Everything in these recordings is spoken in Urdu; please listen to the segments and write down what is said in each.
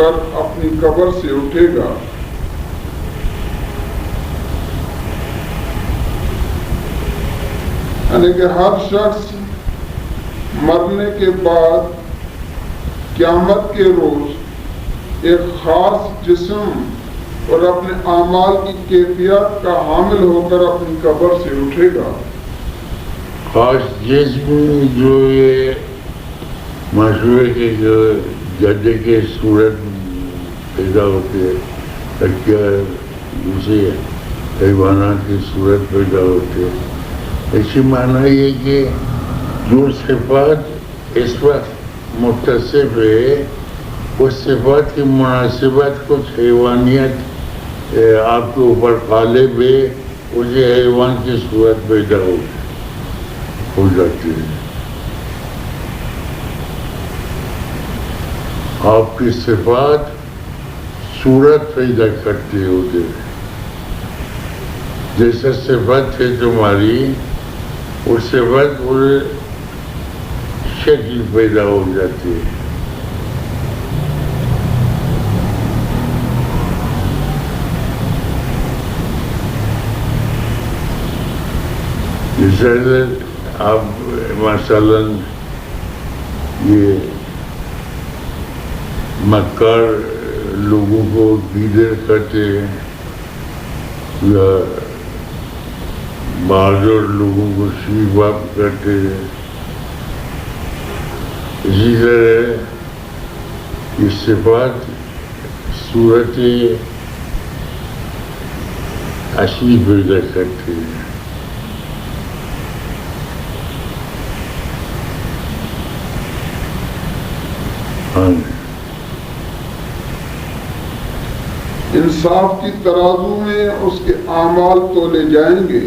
کر اپنی قبر سے اٹھے گا۔ یعنی کہ ہر شخص مرنے کے بعد قیامت کے روز ایک خاص جسم اور اپنے اعمال کی کیفیت کا حامل ہو کر اپنی قبر سے اٹھے گا۔ خاص جسم جو یہ مشہور ہے کہ جو گدے کے صورت پیدا ہوتے ہے، کیا دوسرے حیوانات کی صورت پیدا ہوتے ہے، اسی معنی یہ کہ جو صفات اس وقت متصف ہے اس صفات کی مناسبت کچھ حیوانیت آپ کے اوپر غالب ہے، اسے حیوان کی صورت پیدا ہو جاتی ہے۔ آپ کی صفات صورت پیدا کرتے ہوتے ہیں، جیسا صفت ہے تمہاری اس صفت پورے شکل پیدا ہو جاتی ہے۔ جیسے آپ مثلاً یہ مکار لوگوں کو گیدڑ کرتے ہیں یا بہادر لوگوں کو شیپ آپ کرتے ہیں، اسی طرح یہ صفات صورت اصلی پیدا کرتے ہیں۔ انصاف کی ترازو میں اس کے اعمال تولے جائیں گے،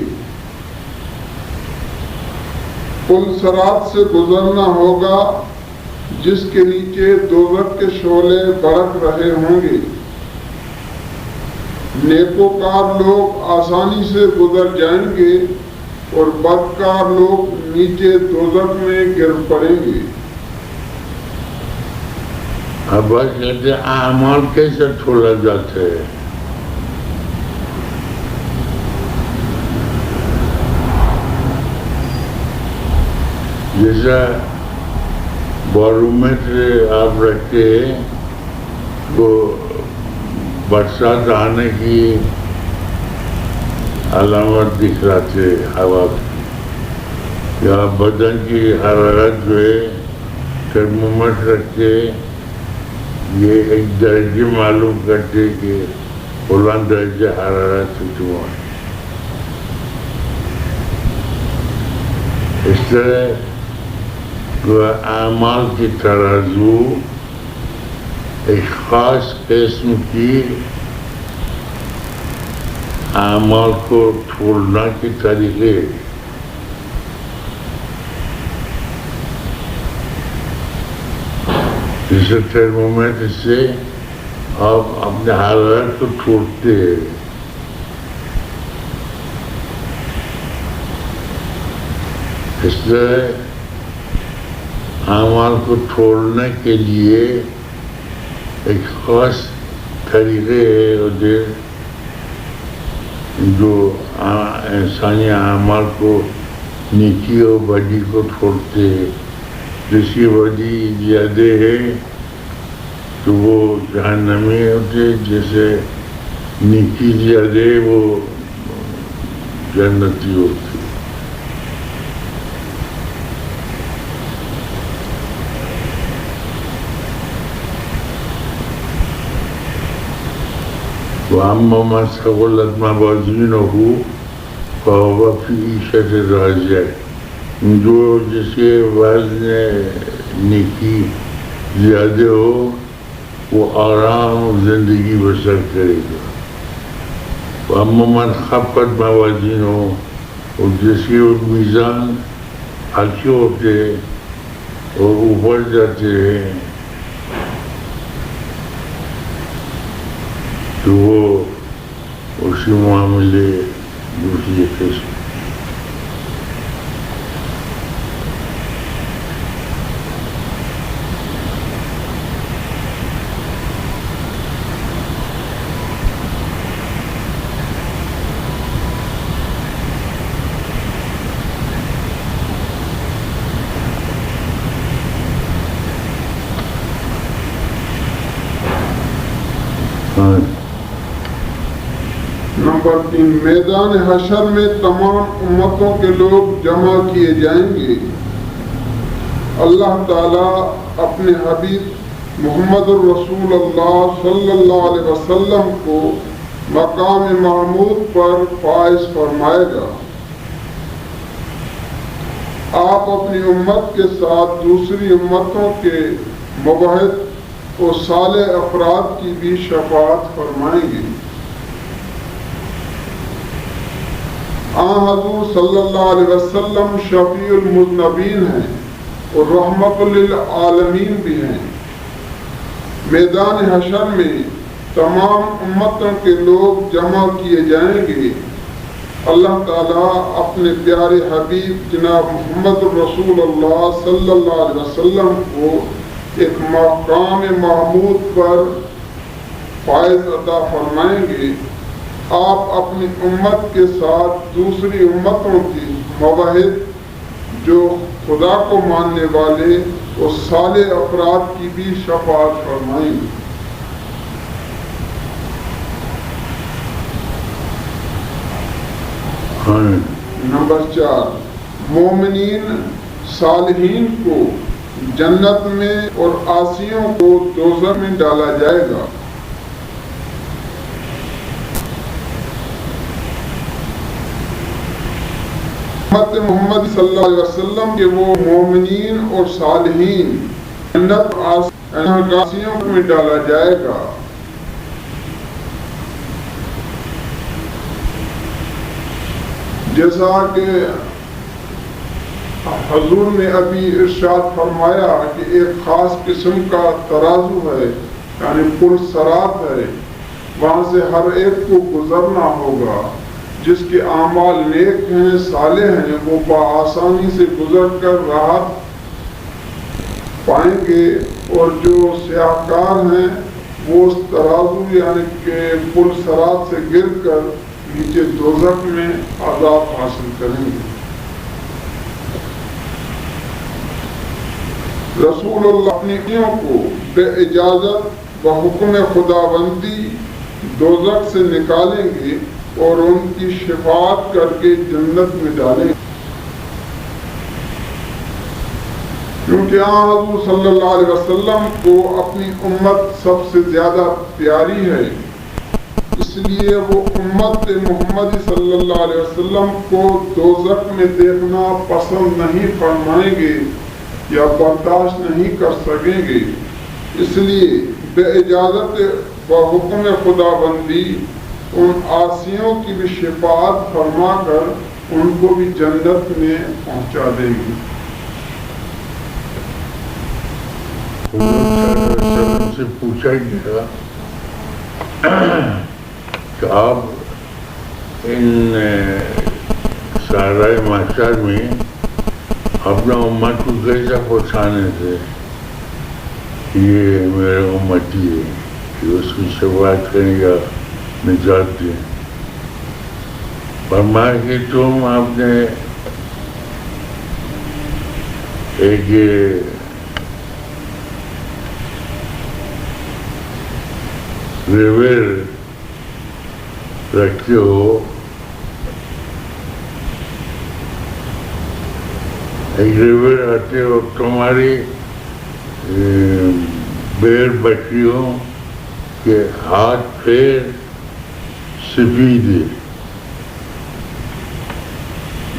پل صراط سے گزرنا ہوگا جس کے نیچے دوزخ کے شعلے برق رہے ہوں گے۔ نیکوکار لوگ آسانی سے گزر جائیں گے اور بدکار لوگ نیچے دوزخ میں گر پڑیں گے۔ اب بات کہتے ہیں اعمال کیسے تولا جاتے ہیں؟ جیسا بارومیٹر آپ رکھتے ہیں تو برسات آنے کی علامت دکھلاتے ہوا کی، یا بدن کی حرارت جو ہے تھرمومیٹر رکھ کے یہ ایک درجے معلوم کرتے کہ فلاں درجہ حرارت ہوا۔ اس طرح اعمال کی ترازو ایک خاص قسم کی اعمال کو تولنا کے طریقے، جسے تھرمومیٹر سے آپ اپنے حرارت کو تولتے ہیں۔ اس طرح اعمال کو تولنے کے لیے ایک خاص طریقے ہوتے جو انسانی اعمال کو نیکی اور بدی کو تولتے ہیں۔ جس کی بدی زیادہ ہے تو وہ جہنمی ہوتے، جیسے نیکی زیادہ ہے وہ جنتی ہوتی۔ وَأَمَّا مَنْ ثَقُلَتْ مَوَازِينُهُ فَهُوَ فِي عِيشَةٍ رَاضِيَةٍ، جو جس کے وزن نیکی زیادہ ہو وہ آرام زندگی بسر کرے گا۔ وَأَمَّا مَنْ خَفَّتْ مَوَازِينُهُ، اور جس کے میزان ہلکے ہوتے اور اوپر جاتے ہیں تو وہ اسی معاملے دوسری قسم۔ ہاں نمبر 3، میدان حشر میں تمام امتوں کے لوگ جمع کیے جائیں گے۔ اللہ تعالیٰ اپنے حبیب محمد الرسول اللہ صلی اللہ علیہ وسلم کو مقام محمود پر فائز فرمائے گا۔ آپ اپنی امت کے ساتھ دوسری امتوں کے مبعد و صالح افراد کی بھی شفاعت فرمائیں گے۔ حضور صلی اللہ علیہ وسلم شفیع المذنبین ہیں اور رحمت للعالمین بھی ہیں۔ میدان حشر میں تمام امتوں کے لوگ جمع کیے جائیں گے۔ اللہ تعالیٰ اپنے پیارے حبیب جناب محمد الرسول اللہ صلی اللہ علیہ وسلم کو ایک مقام محمود پر فائز عطا فرمائیں گے۔ آپ اپنی امت کے ساتھ دوسری امتوں کی موحد جو خدا کو ماننے والے اور صالح افراد کی بھی شفاعت فرمائیں گے۔ نمبر 4، مومنین صالحین کو جنت میں اور عاصیوں کو دوزخ میں ڈالا جائے گا۔ امت محمد صلی اللہ علیہ وسلم کے وہ مومنین اور صالحین جنت اور عاصیوں میں ڈالا جائے گا۔ جیسا کہ حضور نے ابھی ارشاد فرمایا کہ ایک خاص قسم کا ترازو ہے، یعنی پل صراط ہے، وہاں سے ہر ایک کو گزرنا ہوگا۔ جس کے اعمال نیک ہیں، صالح ہیں، وہ بآسانی سے گزر کر راحت پائیں گے، اور جو سیاہکار ہیں وہ اس ترازو یعنی کہ پل صراط سے گر کر نیچے دوزخ میں عذاب حاصل کریں گے۔ رسول اللہ اپنی نیکیوں کو بے اجازت و حکم خداوندی دوزخ سے نکالیں گے اور ان کی شفاعت کر کے جنت میں ڈالیں گے، کیونکہ حضور صلی اللہ علیہ وسلم کو اپنی امت سب سے زیادہ پیاری ہے، اس لیے وہ امت محمد صلی اللہ علیہ وسلم کو دوزخ میں دیکھنا پسند نہیں فرمائیں گے یا برداشت نہیں کر سکیں گے۔ اس لیے بے اجازت و حکم خداوندی ان عاصیوں کی بھی شفاعت فرما کر ان کو بھی جنت میں پہنچا دیں گے۔ حضور سے پوچھا گیا کہ آپ ان سارے معاشر میں اپنا امت کو کیسا پہنچانے تھے؟ یہ میرے امتی ہے کہ اس کی شفاعت کریں یا نجات دیں۔ فرمایا کہ تم آپ نے ایک ریور رکھتے ہو، ایک ریور آتے ہو، تمہاری بیر بکریوں کے ہاتھ پیر سفید ہے،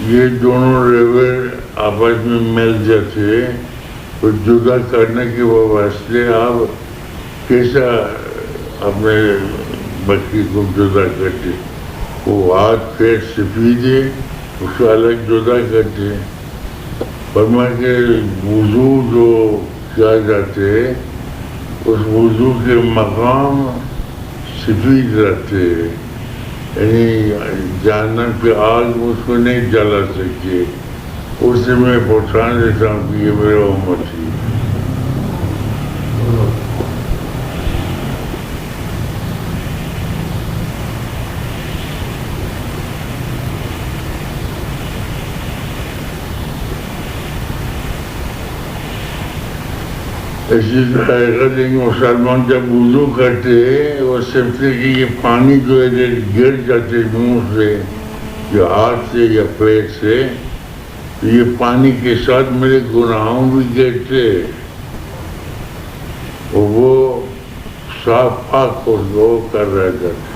یہ دونوں ریور آپس میں مل جاتے ہیں، اور جدا کرنے کے واسطے آپ کیسا اپنے بکری کو جدا کرتے؟ وہ ہاتھ پیر سفید ہے، اس کو الگ جدا کرتے ہیں۔ فرمایا کہ وضو جو کیا جاتے ہیں اس وضو کے مقام سفید رہتے ہیں، یعنی جہنم کی آگ اس کو نہیں جلا سکتی۔ اس سے میں پہچان دیتا ہوں کہ یہ میرا امت ہے۔ ایسی حقیقت ہے کہ مسلمان جب وضو کرتے ہیں وہ سمجھتے کہ یہ پانی جو ہے گر جاتے منہ سے یا ہاتھ سے یا پیر سے، یہ پانی کے ساتھ میرے گناہوں بھی گرتے اور وہ صاف پاک اور دو کر رہ جاتے۔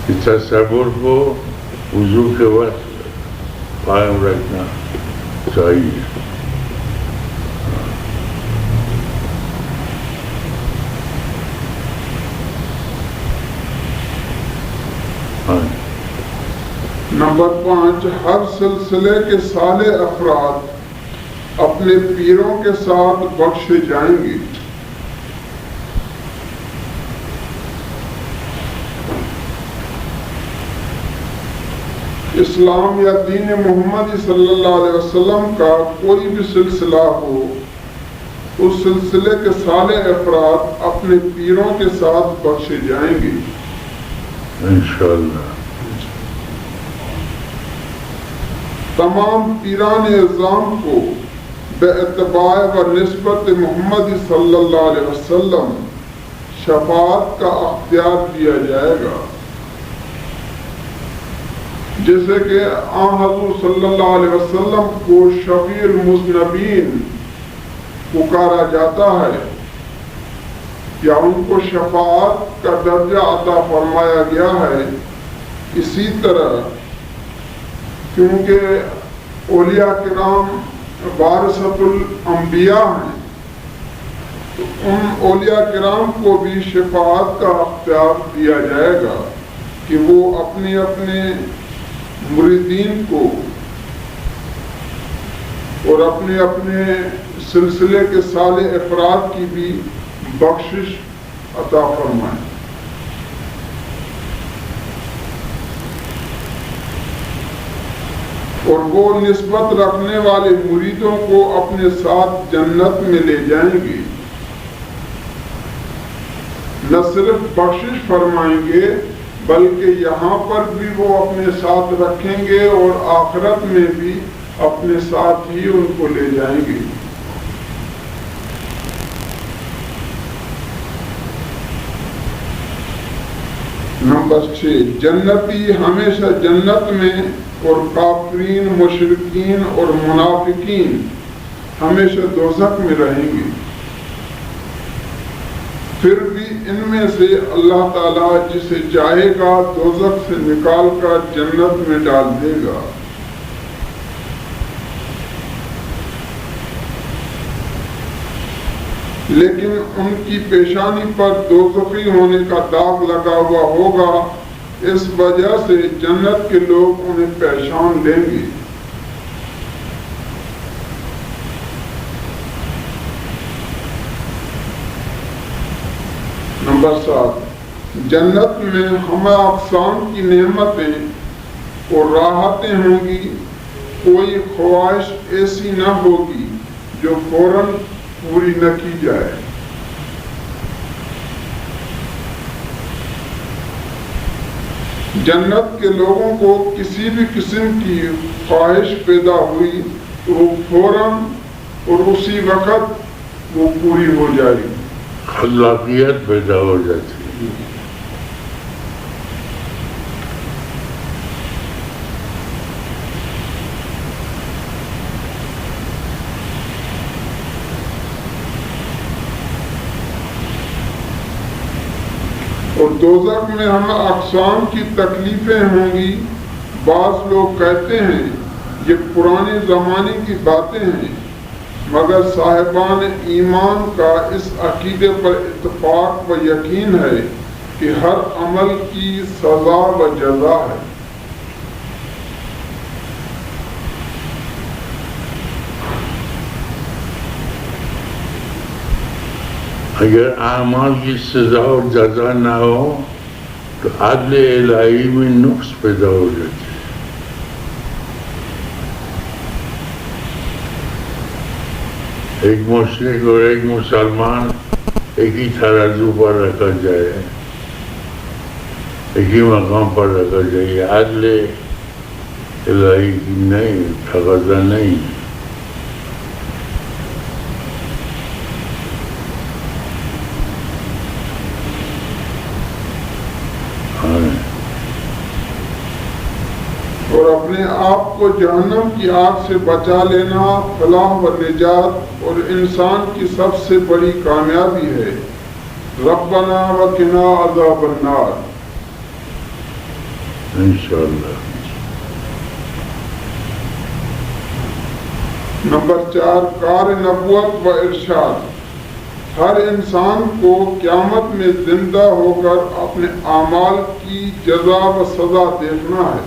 اس تصور کو وضو کے وقت قائم رکھنا چاہیے۔ نمبر 5، ہر سلسلے کے صالح افراد اپنے پیروں کے ساتھ بخشے جائیں گے۔ اسلام یا دین محمد صلی اللہ علیہ وسلم کا کوئی بھی سلسلہ ہو، اس سلسلے کے صالح افراد اپنے پیروں کے ساتھ بخشے جائیں گے انشاءاللہ۔ تمام پیران اعظام کو بے اتباع و نسبت محمد صلی اللہ علیہ وسلم شفاعت کا اختیار دیا جائے گا، جیسے کہ آن حضور صلی اللہ علیہ وسلم کو شفیع المذنبین پکارا جاتا ہے یا ان کو شفاعت کا درجہ عطا فرمایا گیا ہے۔ اسی طرح کیونکہ اولیاء کرام وارثۃ الانبیاء ہیں، تو ان اولیاء کرام کو بھی شفاعت کا اختیار دیا جائے گا کہ وہ اپنے اپنے مریدین کو اور اپنے اپنے سلسلے کے صالح افراد کی بھی بخشش عطا فرمائیں۔ اور وہ نسبت رکھنے والے مریدوں کو اپنے ساتھ جنت میں لے جائیں گے۔ نہ صرف بخشش فرمائیں گے بلکہ یہاں پر بھی وہ اپنے ساتھ رکھیں گے اور آخرت میں بھی اپنے ساتھ ہی ان کو لے جائیں گے۔ نمبر 6، جنتی ہمیشہ جنت میں اور کافرین، مشرکین اور منافقین ہمیشہ دوزخ میں رہیں گے۔ پھر بھی ان میں سے اللہ تعالیٰ جسے چاہے گا دوزخ سے نکال کر جنت میں ڈال دے گا۔ لیکن ان کی پیشانی پر دوزخی ہونے کا داغ لگا ہوا ہوگا، اس وجہ سے جنت کے لوگ انہیں پہچان لیں گے۔ نمبر 7، جنت میں ہمہ اقسام کی نعمتیں اور راحتیں ہوں گی، کوئی خواہش ایسی نہ ہوگی جو فوراً پوری نہ کی جائے۔ جنت کے لوگوں کو کسی بھی قسم کی خواہش پیدا ہوئی تو وہ فوراً اور اسی وقت وہ پوری ہو جائے گی، خلاقیت پیدا ہو جاتی ہے۔ اور دوزخ میں ہم اقسام کی تکلیفیں ہوں گی۔ بعض لوگ کہتے ہیں یہ پرانے زمانے کی باتیں ہیں، مگر صاحبان ایمان کا اس عقیدے پر اتفاق و یقین ہے کہ ہر عمل کی سزا و جزا ہے۔ اگر اعمال کی سزا اور جزا نہ ہو تو عدل الہی میں نقص پیدا ہو جاتی ہے۔ ایک مشرک اور ایک مسلمان ایک ہی ترازو پر رکھا جائے، ایک ہی مقام پر رکھا جائے، عدل الہی کی نہیں، تقاضا نہیں۔ اور اپنے آپ کو جہنم کی آگ سے بچا لینا فلاح و نجات اور انسان کی سب سے بڑی کامیابی ہے۔ ربنا وقنا عذاب النار۔ انشاءاللہ۔ نمبر 4، کار نبوت و ارشاد۔ ہر انسان کو قیامت میں زندہ ہو کر اپنے اعمال کی جزا و سزا دیکھنا ہے،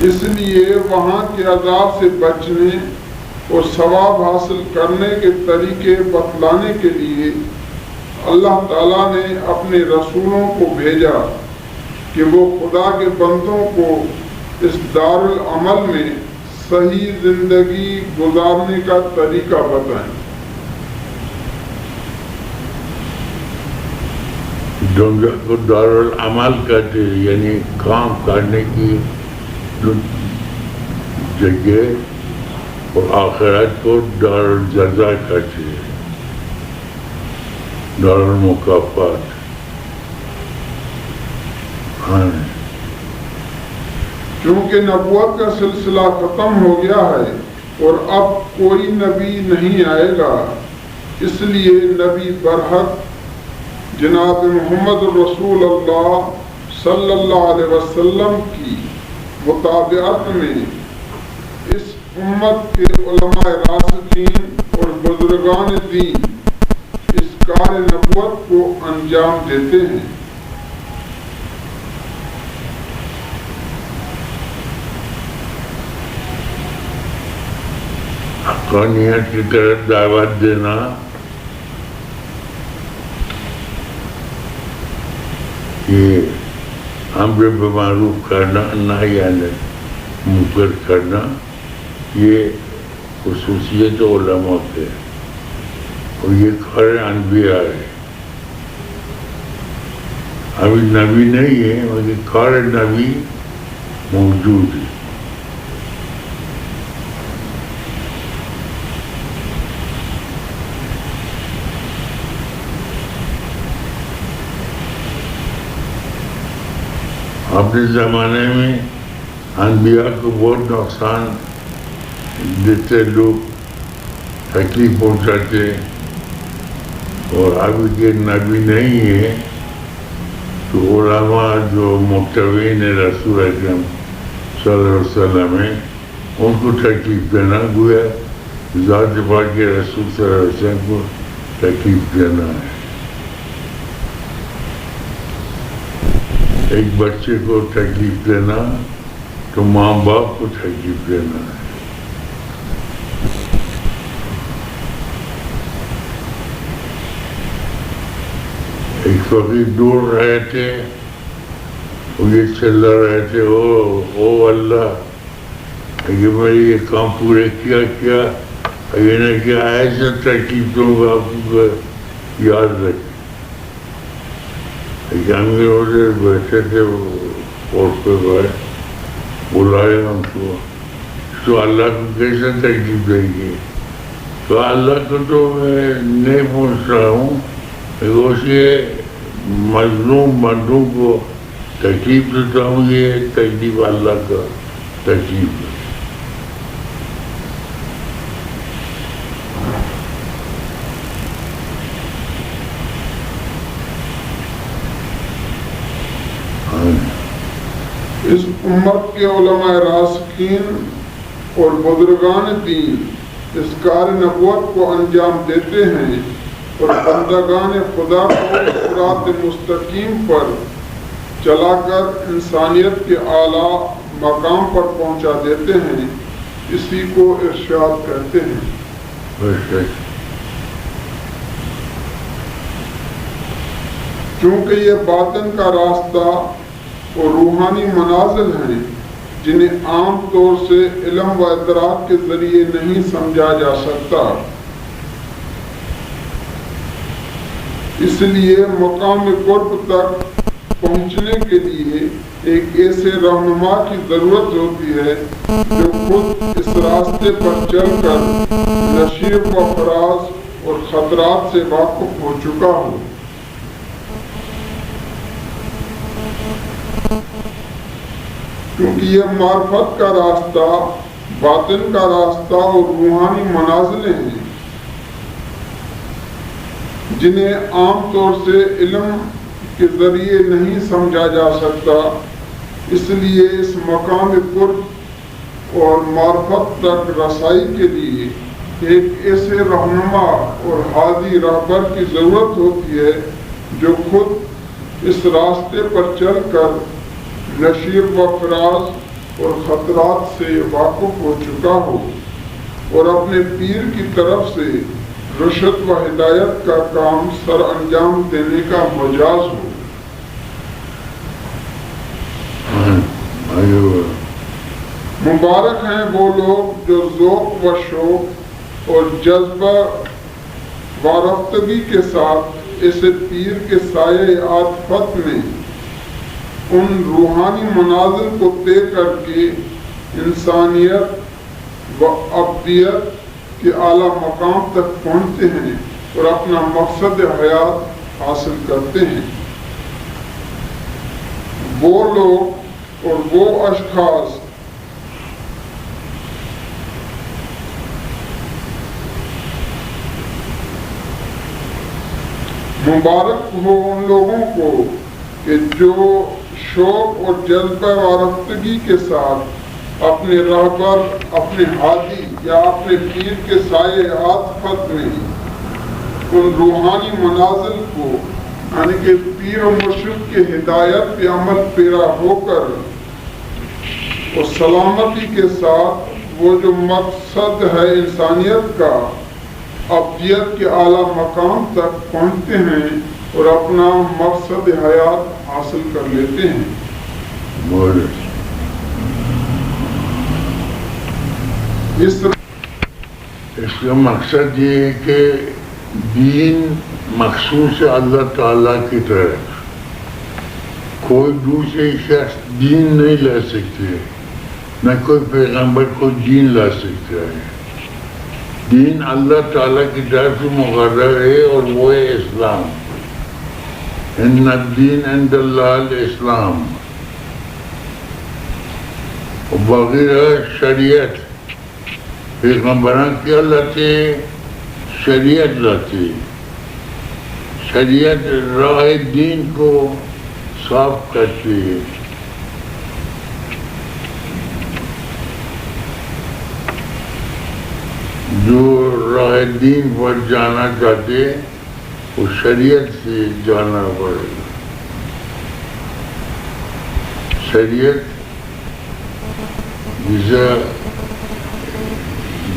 اس لیے وہاں کے عذاب سے بچنے اور ثواب حاصل کرنے کے طریقے بتلانے کے لیے اللہ تعالیٰ نے اپنے رسولوں کو بھیجا کہ وہ خدا کے بندوں کو اس دارالعمل میں صحیح زندگی گزارنے کا طریقہ بتائیں۔ دنیا کو دارالعمل کہتے ہیں، یعنی کام کرنے کی جگہ، اور آخرت کو دارالجزا کہتے ہیں، دارالمکافات۔ ہاں، چونکہ نبوت کا سلسلہ ختم ہو گیا ہے اور اب کوئی نبی نہیں آئے گا، اس لیے نبی برحق جناب محمد رسول اللہ صلی اللہ علیہ وسلم کی مطابعت میں اس امت کے علماء راسخین اور بزرگان دین اس کار نبوت کو انجام دیتے ہیں۔ حقانیت کی طرف دعوت دینا، یہ امر بالمعروف کرنا، نہی عن المنکر کرنا، یہ خصوصیت علماء کے، اور یہ کار انبیاء ہے۔ ابھی نبی نہیں ہے مگر کار نبی موجود ہے۔ اپنے زمانے میں انبیاء کو بہت نقصان دیتے لوگ، تکلیف پہنچاتے، اور ابھی کے نبی نہیں ہے تو علماء جو متبعین رسول اکرم صلی اللہ علیہ وسلم ہیں ان کو تکلیف دینا گویا ذات پاک کے رسول صلی اللہ علیہ وسلم کو تکلیف دینا ہے۔ ایک بچے کو تکلیف دینا تو ماں باپ کو تکلیف دینا ہے۔ ایک فقیر دور رہے تھے، وہ یہ چل رہے تھے، او اللہ کہ میں یہ کام پورے کیا یہ نہ کیا، ایسا تکلیف دوں گا آپ کو، یاد رکھ۔ امیر ادھر بیٹھے تھے اور پہ بھائی بلائے ہم کو، تو اللہ کو کیسے تکلیف دیں گے؟ تو اللہ کو تو میں نہیں پہنچ رہا ہوں، اسی مظلوم بندوں کو تکلیف دیتا ہوں، یہ تکلیف اللہ کا تکلیف ہے۔ اس امت کے علماء راسخین اور بزرگان دین اس کار نبوت کو انجام دیتے ہیں اور بندگان خدا کو صراط مستقیم پر چلا کر انسانیت کے اعلیٰ مقام پر پہنچا دیتے ہیں، اسی کو ارشاد کہتے ہیں۔ چونکہ یہ باطن کا راستہ اور روحانی منازل ہیں جنہیں عام طور سے علم و ادراک کے ذریعے نہیں سمجھا جا سکتا، اس لیے مقام قرب تک پہنچنے کے لیے ایک ایسے رہنما کی ضرورت ہوتی ہے جو خود اس راستے پر چل کر نشیب و فراز اور خطرات سے واقف ہو چکا ہو۔ کیونکہ یہ معرفت کا راستہ، باطن کا راستہ اور روحانی منازلیں ہیں جنہیں عام طور سے علم کے ذریعے نہیں سمجھا جا سکتا۔ اس لیے اس مقام قرب اور معرفت تک رسائی کے لیے ایک ایسے رہنما اور ہادی رہبر کی ضرورت ہوتی ہے جو خود اس راستے پر چل کر نشیب و فراز اور خطرات سے واقف ہو چکا ہو اور اپنے پیر کی طرف سے رشد و ہدایت کا کام سر انجام دینے کا مجاز ہو۔ مبارک ہیں وہ لوگ جو ذوق و شوق اور جذبہ وارفتگی کے ساتھ اسے پیر کے سایہ عاطفت میں ان روحانی منازل کو طے کر کے انسانیت و ابدیت کے اعلیٰ مقام تک پہنچتے ہیں اور اپنا مقصد حیات حاصل کرتے ہیں۔ وہ لوگ اور وہ اشخاص مبارک ہو ان لوگوں کو کہ جو شوق اور جذبہ وارفتگی کے ساتھ اپنے رہبر، اپنے ہادی یا اپنے پیر کے سائے عاطفت میں ان روحانی منازل کو یعنی کہ پیر و مرشد کے ہدایت پہ عمل پیرا ہو کر اور سلامتی کے ساتھ وہ جو مقصد ہے انسانیت کا، ابدیت کے اعلیٰ مقام تک پہنچتے ہیں اور اپنا مقصد حیات حاصل کر لیتے ہیں۔ اس کا مقصد یہ ہے کہ دین مخصوص ہے اللہ تعالیٰ کی طرف، کوئی دوسرے شخص دین نہیں لا سکتے، نہ کوئی پیغمبر کو دین لا سکتا ہے۔ دین اللہ تعالیٰ کی طرف سے مقرر ہے اور وہ ہے اسلام۔ ان الدین عند اللہ الاسلام۔ وغیرہ شریعت پیغمبران کیا لاتے، شریعت لاتے، شریعت راہ دین کو صاف کرتی ہے۔ جو راہ دین پر جانا چاہتے وہ شریعت سے جانا پڑے گا۔ شریعت جسے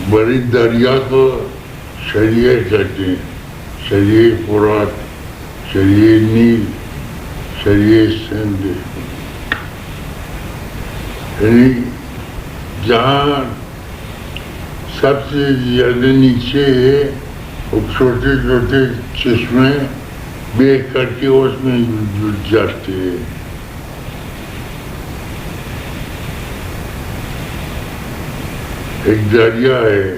بڑی دریا کو شریعت کہتے ہیں، شریعت فرات، شریعت نیل، شریعت سندھ، یعنی جہاں سب سے زیادہ نیچے ہے وہ چھوٹے چھوٹے چشمے بے کر کے اس میں جاتے ہیں۔ ایک دریا ہے،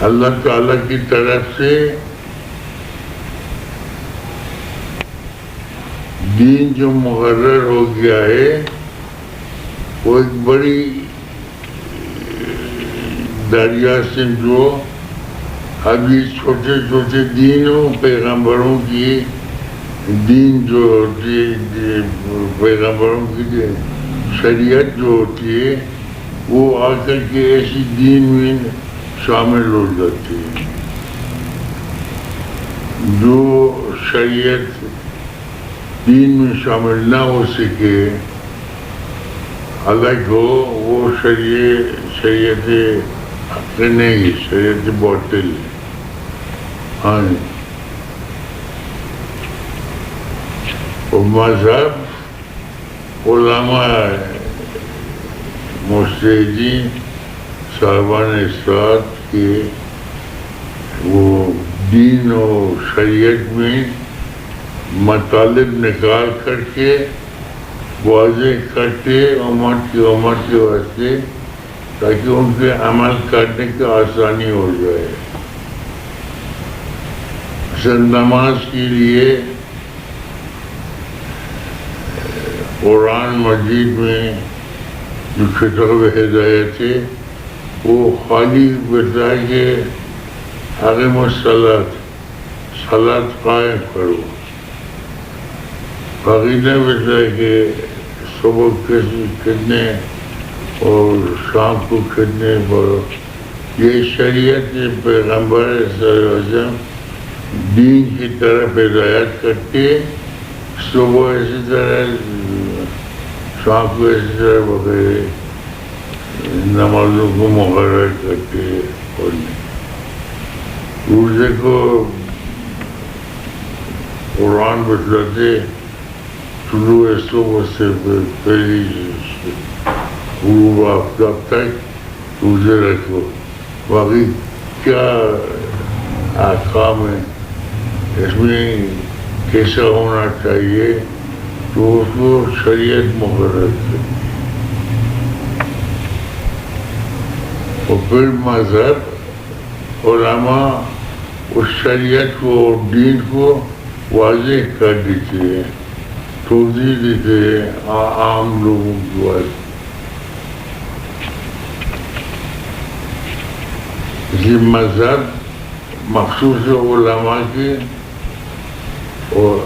اللہ تعالیٰ کی طرف سے دین جو مقرر ہو گیا ہے وہ ایک بڑی دریا سے جو ابھی چھوٹے چھوٹے دینوں پیغمبروں کی دین جو ہوتی ہے، پیغمبروں کی شریعت جو ہوتی ہے وہ آ کر کے ایسی دین میں شامل ہو جاتی ہے۔ جو شریعت دین میں شامل نہ ہو سکے، الگ ہو، وہ شریعت حق نہیں، شریعت باطل ہے۔ ہاں، وہ مذہب علماء مجتہدین صاحبان اسرات کے وہ دین و شریعت میں مطالب نکال کر کے واضح کرتے امت کے واسطے، تاکہ ان کے عمل کرنے کی آسانی ہو جائے۔ مثلا نماز کے لیے قرآن مجید میں جو کتاب ہدایت ہے وہ خالی بتائے کہ اقیم الصلاۃ، صلاۃ قائم کرو، باقی نہ بتائے کہ صبح کتنے اور شام کو کتنے پڑھو. یہ شریعت نے پیغمبر صلی اللہ علیہ وسلم دین کی طرف ہدایت کرتے، صبح اسی طرح شام کو اسی طرح وغیرہ نمازوں کو مقرر کرتے پڑھنے. روزے کو قرآن بتلاتے طلوع صبح سے پہلی غروب آفتاب تک روزے رکھو. باقی کیا احکام ہے اس میں کیسا ہونا چاہیے تو اس کو شریعت مقرر کرے. اور پھر مذہب علماء اس شریعت کو اور دین کو واضح کر دیتے ہیں، توضیح دیتے ہیں عام لوگوں کے واسطے. یہ مذہب مخصوص علماء کے اور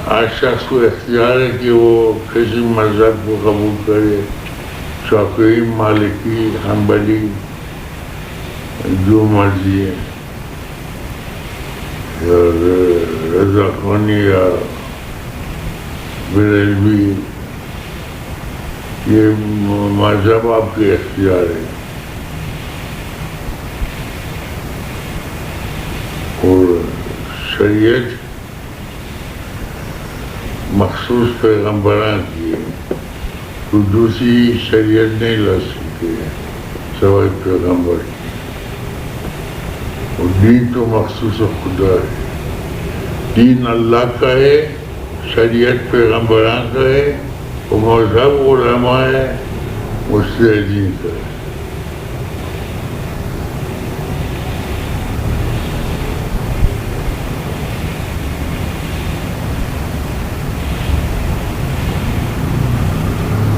ہر شخص کو اختیار ہے کہ وہ کسی مذہب کو قبول کرے، شافعی، مالکی، حنبلی، جو مرضی ہے، یا رضا خوانی یا بریلوی، یہ مذہب آپ کے اختیار ہے. اور شریعت مخصوص پیغمبران کی ہے، تو دوسری شریعت نہیں لا سکتے ہیں سوائے پیغمبر کی. اور دین تو مخصوص خدا ہے، دین اللہ کا ہے، شریعت پیغمبران کا ہے، اور مذہب علماء ہے، مجتہدین کا ہے.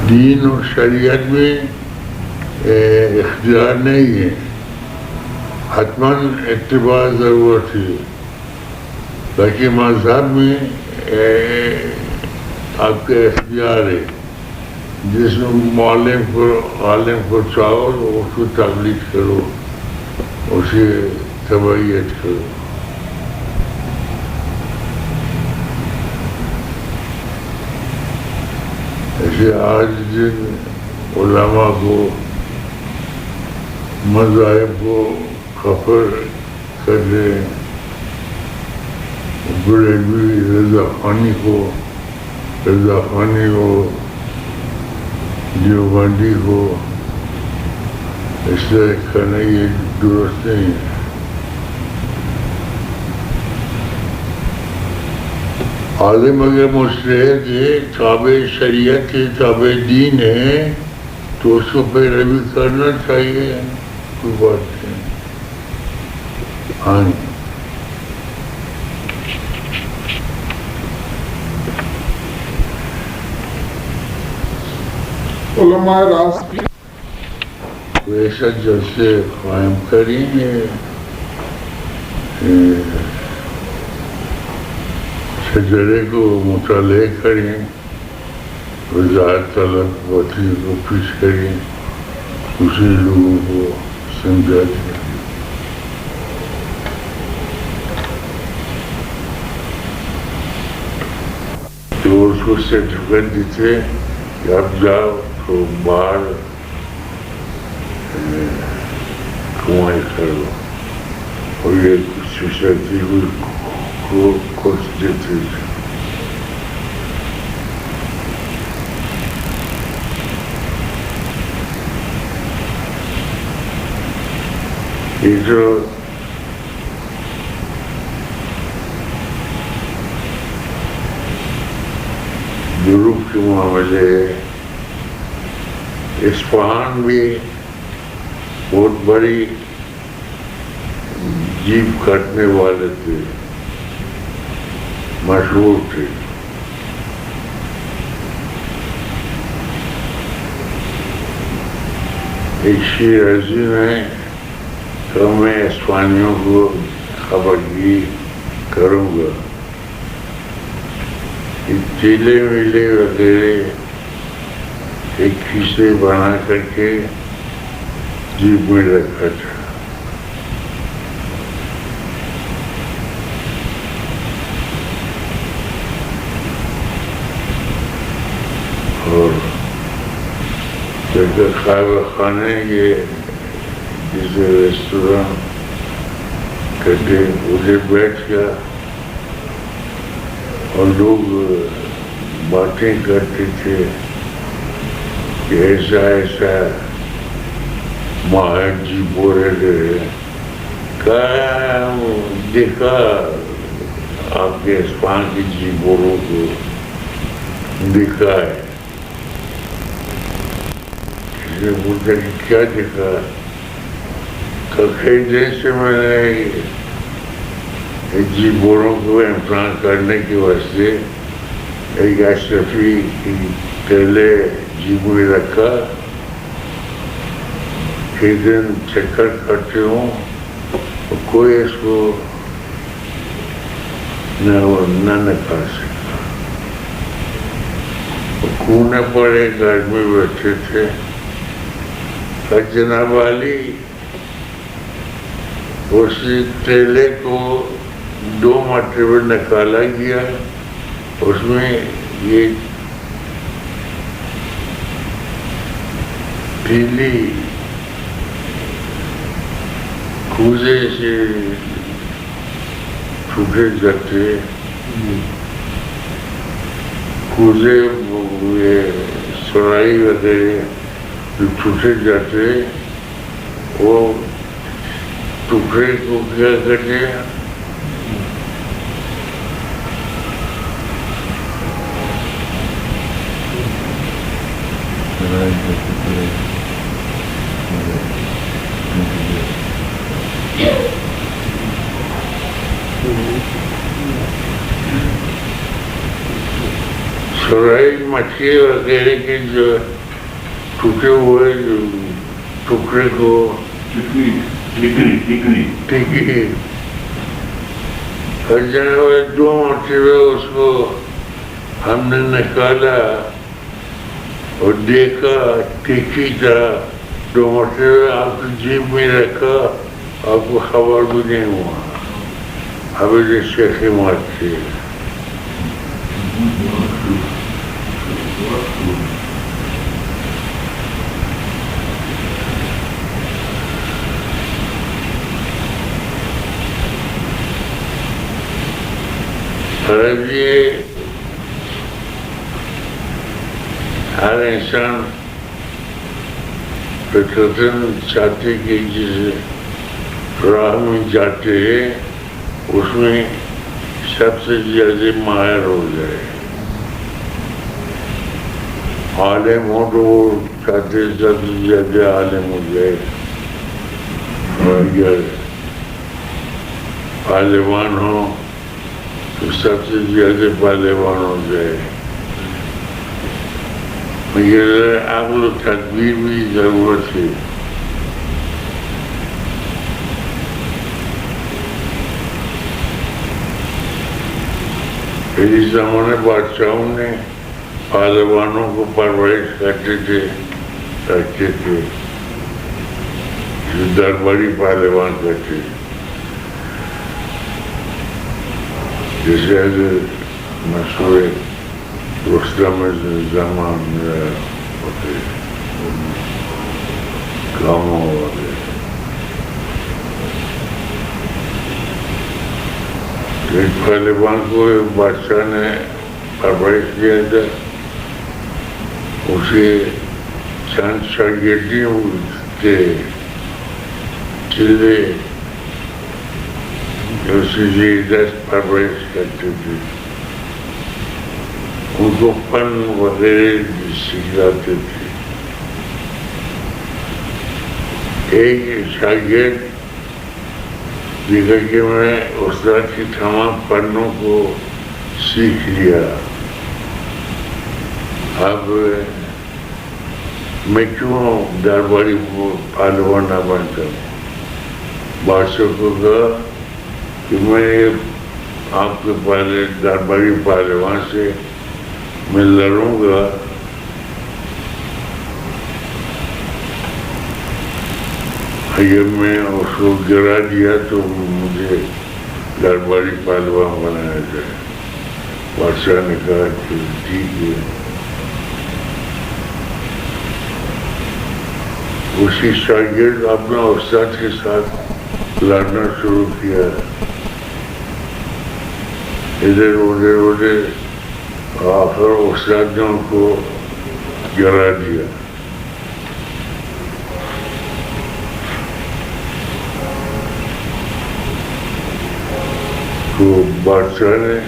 دین اور شریعت میں اختیار نہیں ہے، حتماً اتباع ضرورت ہے. لیکن مذہب میں آپ کا اختیار ہے، جس میں عالم کو چاہو اس کو تقلید کرو، اسے تبعیت کرو. ایسے آج دن علماء کو، مذاہب کو کفر کر رہے ہیں. بریلوی رضا خوانی کو، دیوبندی کو اس طرح کرنا یہ درست نہیں ہے. عالم اگر مجتہد ہے، تابع شریعت ہے، تابع دین ہے، تو اس کو پیروی کرنا چاہیے، کوئی بات نہیں. ہاں علماء راست کی ایسا جلسے قائم کریں گے، شجرے کو مطالعہ کریں، وضاحت طلب وطی کو پیش کریں، دوسرے لوگوں کو سمجھاتے ہیں. تو اس کو سرٹیفکیٹ دیتے کہ آپ جاؤ تو باہر کمائی کرو، اور یہ سوسائٹی کو کچھ دیتے ہیں. یہ جو یورپ کے معاملے ہے، اصفہان میں بہت بڑی جیپ کاٹنے والے تھے، مشہور تھے. ایک شیرازی نے کہا میں اسپانیوں کو خبرگی کروں گا، تیلے ویلے وغیرہ ایک کھیسے بنا کر کے جیب میں رکھا تھا. اور جگہ خیبر خانے یہ جسے ریسٹوران کہتے ادھر بیٹھ گیا اور لوگ باتیں کرتے تھے کہ ایسا ایسا ماہر جی بول رہے کہا دیکھا آپ کے اسپان کی جی بوروں کو دیکھا ہے. کسی نے پوچھا کہ کیا دیکھا؟ کئی دن سے میں نے جی بوروں کو امپلانٹ کرنے کی واسطے ایک اشرفی کی پہلے جیب میں رکھا، ایک دن چکر کرتے ہوں کوئی اس کو نہ نکال سکتا. کونے پر ایک آدمی بیٹھے تھے، جناب علی اسی تیلے کو 2 مرتبہ نکالا گیا، اس میں یہ تیلی کوزے سے چھوٹے جاتے، کوزے سرائی وغیرہ جو چھوٹے جاتے وہ ٹکڑے کو کیا کرتے سرائی مچھلی وغیرہ کے جو ٹوٹے ہوئے ٹکڑے کو ٹکی ہر جگہ 2 مرتبہ اس کو ہم نے نکالا اور دیکھا ٹکی تھا. 2 مرتبہ آپ کی جیب میں رکھا، آپ کو خبر بھی نہیں ہوا. ابھی جو شیخی مارتے یہ ہر انسان فطرتاً چاہتے کہ جس راہ میں جاتے ہیں اس میں سب سے زیادہ ماہر ہو جائے. عالم ہو تو وہ چاہتے سب سے زیادہ عالم ہو جائے، اور اگر پہلوان ہو تو سب سے زیادہ پہلوان ہو جائے. مگر عقل و تدبیر بھی ضرورت ہے. اس زمانے بادشاہوں نے پہلوانوں کو پرورش کرتے تھے، رکھتے تھے، جو درباری پہلوان کرتے تھے. جیسے مشہور رستم زمان کاموں وغیرہ. ایک پہلوان کو بادشاہ نے پرورش کیا تھا، اسے چند شاگردی کے چلے اسی 10 پرورش کرتے تھے، ان کو فن وغیرہ سکھلاتے تھے. ایک شاگرد دیکھا کہ میں استاد کی تمام فنوں کو سیکھ لیا، اب میں کیوں درباری پہلوان نہ بن کر؟ بادشاہ کو کہا کہ میں آپ کے پہلے درباری پہلوان سے میں لڑوں گا، اگر میں اس کو گرا دیا تو مجھے درباری پہلوان بنایا جائے۔ بادشاہ نے کہا کہ ٹھیک ہے۔ اسی شاگرد اپنا استاد کے ساتھ لڑنا شروع کیا، ادھر ادھر آخر استاد نے ان کو گرا دیا۔ تو بادشاہ نے